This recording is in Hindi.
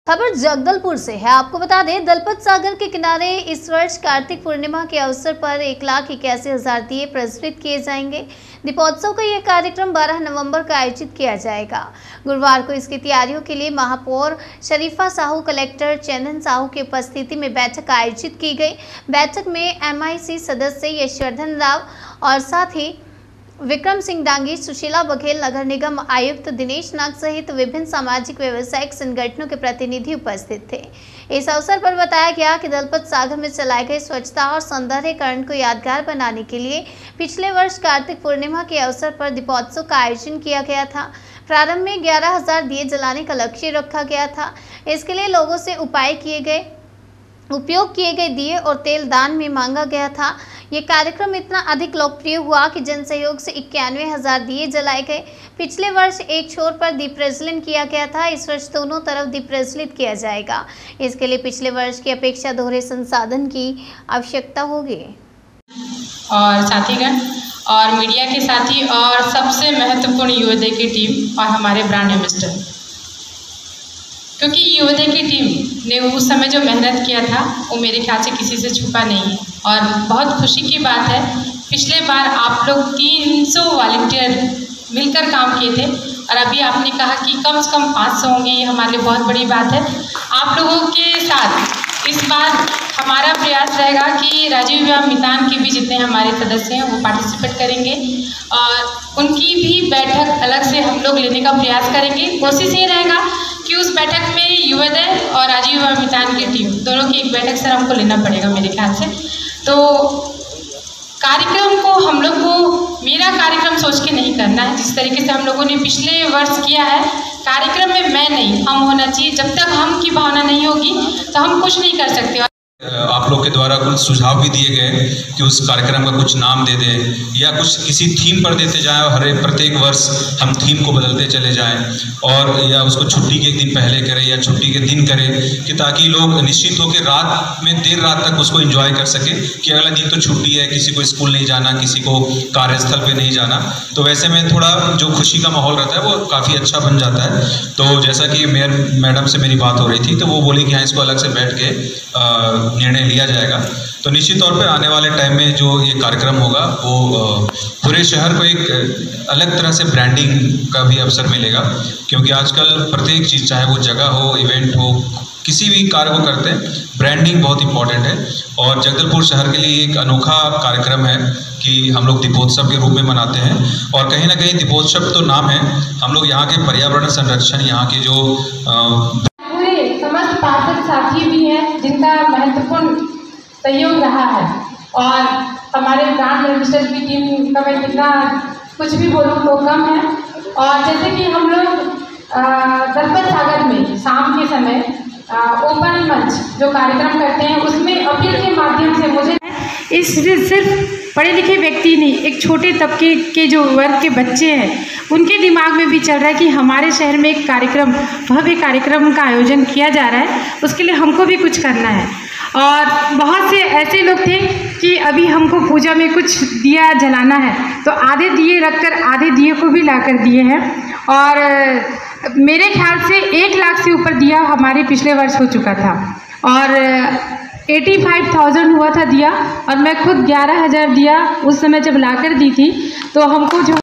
खबर जगदलपुर से है। आपको बता दें, दलपत सागर के किनारे इस वर्ष कार्तिक पूर्णिमा के अवसर पर 1,81,000 दिए प्रज्वलित किए जाएंगे। दीपोत्सव का यह कार्यक्रम 12 नवंबर को आयोजित किया जाएगा। गुरुवार को इसकी तैयारियों के लिए महापौर शरीफा साहू, कलेक्टर चंदन साहू की उपस्थिति में बैठक आयोजित की गई। बैठक में MIC सदस्य यशवर्धन राव और साथ ही विक्रम सिंह डांगी, सुशीला बघेल, नगर निगम आयुक्त दिनेश नाग सहित विभिन्न सामाजिक व्यवसायिक संगठनों के प्रतिनिधि उपस्थित थे। इस अवसर पर बताया गया कि दलपत सागर में चलाए गए स्वच्छता और सौंदर्यीकरण को यादगार बनाने के लिए पिछले वर्ष कार्तिक पूर्णिमा के अवसर पर दीपोत्सव का आयोजन किया गया था। प्रारंभ में 11,000 दिए जलाने का लक्ष्य रखा गया था। इसके लिए लोगों से उपयोग किए गए दिए और तेल दान में मांगा गया था। ये कार्यक्रम इतना अधिक लोकप्रिय हुआ कि जन सहयोग से 91,000 दिए जलाए गए। पिछले वर्ष एक छोर पर दीप प्रज्वलन किया गया था। इस वर्ष दोनों तरफ दीप प्रज्वलित किया जाएगा। इसके लिए पिछले वर्ष की अपेक्षा दोहरे संसाधन की आवश्यकता होगी। और साथीगण और मीडिया के साथी और सबसे महत्वपूर्ण युवदय की टीम और हमारे ब्रांड एम्बेसडर, क्योंकि युवदय की टीम ने उस समय जो मेहनत किया था वो मेरे ख्याल से किसी से छुपा नहीं है। और बहुत खुशी की बात है, पिछले बार आप लोग 300 वॉलंटियर मिलकर काम किए थे और अभी आपने कहा कि कम से कम 500 होंगे। ये हमारे लिए बहुत बड़ी बात है। आप लोगों के साथ इस बार हमारा प्रयास रहेगा कि राजीव विवाह मितान के भी जितने हमारे सदस्य हैं वो पार्टिसिपेट करेंगे और उनकी भी बैठक अलग से हम लोग लेने का प्रयास करेंगे। कोशिश ये रहेगा कि उस बैठक में युवदय और राजीव विवाह मितान की टीम दोनों की एक बैठक सर हमको लेना पड़ेगा मेरे ख्याल से। तो कार्यक्रम को हम लोग को मेरा कार्यक्रम सोच के नहीं करना है। जिस तरीके से हम लोगों ने पिछले वर्ष किया है, कार्यक्रम में मैं नहीं, हम होना चाहिए। जब तक हम की भावना नहीं होगी तो हम कुछ नहीं कर सकते। आप लोग के द्वारा कुछ सुझाव भी दिए गए कि उस कार्यक्रम का कुछ नाम दे दें या कुछ किसी थीम पर देते जाएं और प्रत्येक वर्ष हम थीम को बदलते चले जाएं, और या उसको छुट्टी के एक दिन पहले करें या छुट्टी के दिन करें, कि ताकि लोग निश्चित होकर रात में देर रात तक उसको एंजॉय कर सके कि अगला दिन तो छुट्टी है, किसी को स्कूल नहीं जाना, किसी को कार्यस्थल पर नहीं जाना। तो वैसे में थोड़ा जो खुशी का माहौल रहता है वो काफ़ी अच्छा बन जाता है। तो जैसा कि मेयर मैडम से मेरी बात हो रही थी तो वो बोली कि हाँ, इसको अलग से बैठ के निर्णय लिया जाएगा। तो निश्चित तौर पे आने वाले टाइम में जो ये कार्यक्रम होगा वो पूरे शहर को एक अलग तरह से ब्रांडिंग का भी अवसर मिलेगा, क्योंकि आजकल प्रत्येक चीज़, चाहे वो जगह हो, इवेंट हो, किसी भी कार्य को करते हैं, ब्रांडिंग बहुत इंपॉर्टेंट है। और जगदलपुर शहर के लिए एक अनोखा कार्यक्रम है कि हम लोग दीपोत्सव के रूप में मनाते हैं। और कहीं ना कहीं दीपोत्सव तो नाम है, हम लोग यहाँ के पर्यावरण संरक्षण, यहाँ की जो समस्त पार्षद साथी भी हैं जिनका महत्वपूर्ण सहयोग रहा है, और हमारे ब्रांड एम्बेसडर की टीम का मैं कितना कुछ भी बोलूँ तो कम है। और जैसे कि हम लोग दलपत सागर में शाम के समय ओपन मंच जो कार्यक्रम करते हैं, उसमें अपील के माध्यम से मुझे इस सिर्फ पढ़े लिखे व्यक्ति नहीं, एक छोटे तबके के जो वर्ग के बच्चे हैं उनके दिमाग में भी चल रहा है कि हमारे शहर में एक कार्यक्रम, भव्य कार्यक्रम का आयोजन किया जा रहा है, उसके लिए हमको भी कुछ करना है। और बहुत से ऐसे लोग थे कि अभी हमको पूजा में कुछ दिया जलाना है, तो आधे दिए रखकर आधे दिए को भी लाकर दिए हैं। और मेरे ख्याल से 1 लाख से ऊपर दिया हमारे पिछले वर्ष हो चुका था और 85,000 हुआ था दिया, और मैं खुद 11,000 दिया उस समय जब लाकर दी थी। तो हमको जो